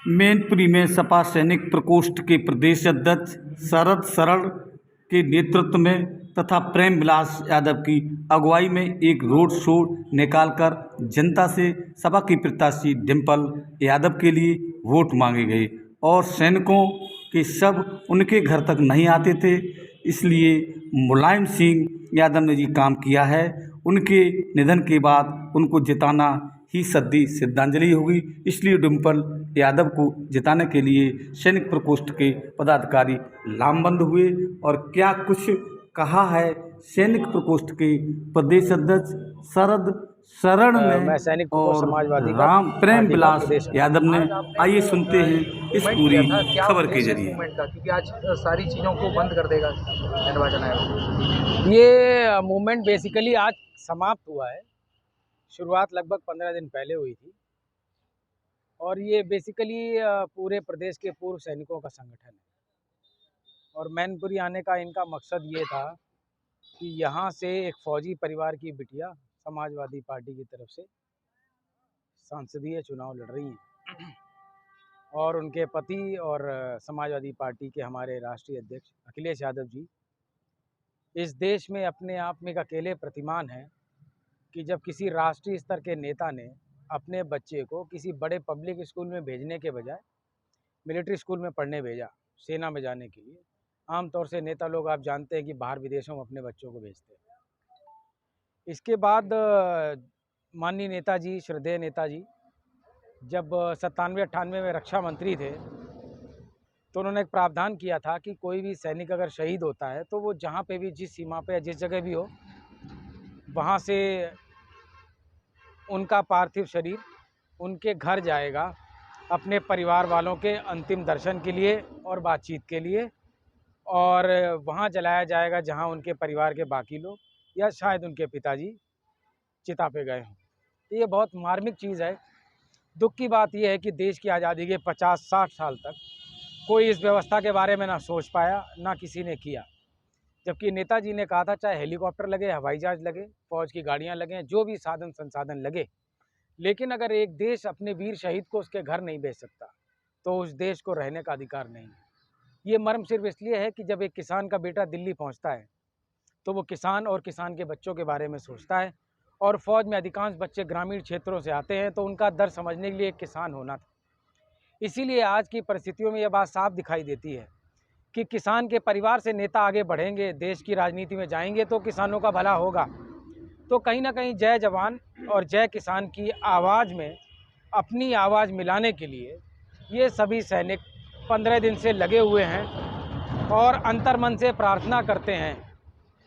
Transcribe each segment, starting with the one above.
मैनपुरी में सपा सैनिक प्रकोष्ठ के प्रदेश अध्यक्ष शरद शरण के नेतृत्व में तथा प्रेम विलास यादव की अगुवाई में एक रोड शो निकालकर जनता से सपा की प्रत्याशी डिम्पल यादव के लिए वोट मांगे गए और सैनिकों के शव उनके घर तक नहीं आते थे, इसलिए मुलायम सिंह यादव ने ये काम किया है। उनके निधन के बाद उनको जिताना ही सदी श्रद्धांजलि होगी, इसलिए डिम्पल यादव को जिताने के लिए सैनिक प्रकोष्ठ के पदाधिकारी लामबंद हुए। और क्या कुछ कहा है सैनिक प्रकोष्ठ के प्रदेश अध्यक्ष शरद शरण ने और राम प्रेम विलास यादव ने, आइए सुनते हैं इस पूरी खबर के जरिए। क्योंकि आज सारी चीज़ों को बंद कर देगा निर्वाचन आयोग। ये मूवमेंट बेसिकली आज समाप्त हुआ है। शुरुआत लगभग 15 दिन पहले हुई थी और ये बेसिकली पूरे प्रदेश के पूर्व सैनिकों का संगठन है। और मैनपुरी आने का इनका मकसद ये था कि यहाँ से एक फौजी परिवार की बिटिया समाजवादी पार्टी की तरफ से सांसदीय चुनाव लड़ रही हैं और उनके पति और समाजवादी पार्टी के हमारे राष्ट्रीय अध्यक्ष अखिलेश यादव जी इस देश में अपने आप में एक अकेले प्रतिमान हैं कि जब किसी राष्ट्रीय स्तर के नेता ने अपने बच्चे को किसी बड़े पब्लिक स्कूल में भेजने के बजाय मिलिट्री स्कूल में पढ़ने भेजा, सेना में जाने के लिए। आमतौर से नेता लोग आप जानते हैं कि बाहर विदेशों में अपने बच्चों को भेजते हैं। इसके बाद माननीय नेताजी, श्रद्धेय नेताजी जब 97-98 में रक्षा मंत्री थे तो उन्होंने एक प्रावधान किया था कि कोई भी सैनिक अगर शहीद होता है तो वो जहाँ पे भी, जिस सीमा पे या जिस जगह भी हो, वहाँ से उनका पार्थिव शरीर उनके घर जाएगा अपने परिवार वालों के अंतिम दर्शन के लिए और बातचीत के लिए, और वहाँ जलाया जाएगा जहाँ उनके परिवार के बाकी लोग या शायद उनके पिताजी चिता पे गए हों। तो ये बहुत मार्मिक चीज़ है। दुख की बात यह है कि देश की आज़ादी के 50-60 साल तक कोई इस व्यवस्था के बारे में ना सोच पाया, ना किसी ने किया। जबकि नेताजी ने कहा था चाहे हेलीकॉप्टर लगे, हवाई जहाज लगे, फौज की गाड़ियां लगें, जो भी साधन संसाधन लगे, लेकिन अगर एक देश अपने वीर शहीद को उसके घर नहीं भेज सकता तो उस देश को रहने का अधिकार नहीं है। ये मर्म सिर्फ इसलिए है कि जब एक किसान का बेटा दिल्ली पहुंचता है तो वो किसान और किसान के बच्चों के बारे में सोचता है, और फौज में अधिकांश बच्चे ग्रामीण क्षेत्रों से आते हैं तो उनका दर्द समझने के लिए एक किसान होना था। इसीलिए आज की परिस्थितियों में यह बात साफ दिखाई देती है कि किसान के परिवार से नेता आगे बढ़ेंगे, देश की राजनीति में जाएंगे तो किसानों का भला होगा। तो कहीं ना कहीं जय जवान और जय किसान की आवाज़ में अपनी आवाज़ मिलाने के लिए ये सभी सैनिक 15 दिन से लगे हुए हैं और अंतर्मन से प्रार्थना करते हैं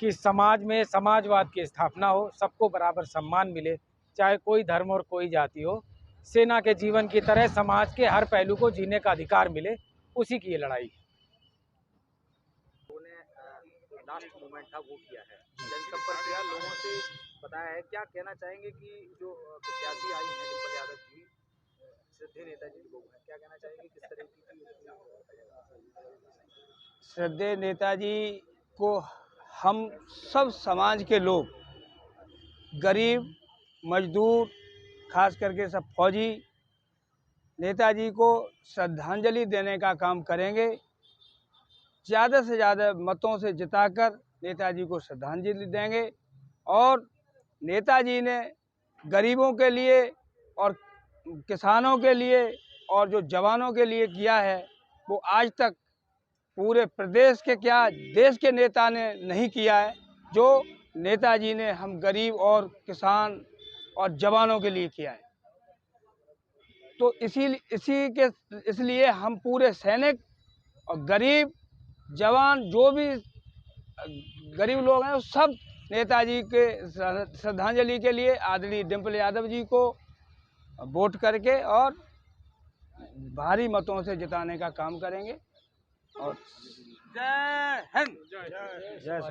कि समाज में समाजवाद की स्थापना हो, सबको बराबर सम्मान मिले, चाहे कोई धर्म और कोई जाति हो। सेना के जीवन की तरह समाज के हर पहलू को जीने का अधिकार मिले, उसी की ये लड़ाई है। लास्ट मोमेंट था वो किया है, जनसंपर्क किया, लोगों से बताया है। क्या कहना चाहेंगे कि जो प्रत्याशी आई हैं डिम्पल यादव जी, श्रद्धेय नेताजी लोग हैं, क्या कहना चाहेंगे किस तरह की? श्रद्धेय नेताजी को हम सब समाज के लोग, गरीब, मजदूर, खास करके सब फौजी, नेताजी को श्रद्धांजलि देने का काम करेंगे। ज़्यादा से ज़्यादा मतों से जिताकर नेताजी को श्रद्धांजलि देंगे। और नेताजी ने गरीबों के लिए और किसानों के लिए और जो जवानों के लिए किया है वो आज तक पूरे प्रदेश के, क्या देश के नेता ने नहीं किया है जो नेताजी ने हम गरीब और किसान और जवानों के लिए किया है। तो इसलिए हम पूरे सैनिक और गरीब जवान, जो भी गरीब लोग हैं, सब नेताजी के श्रद्धांजलि के लिए आदरणीय डिम्पल यादव जी को वोट करके और भारी मतों से जिताने का काम करेंगे। और जय हिंद।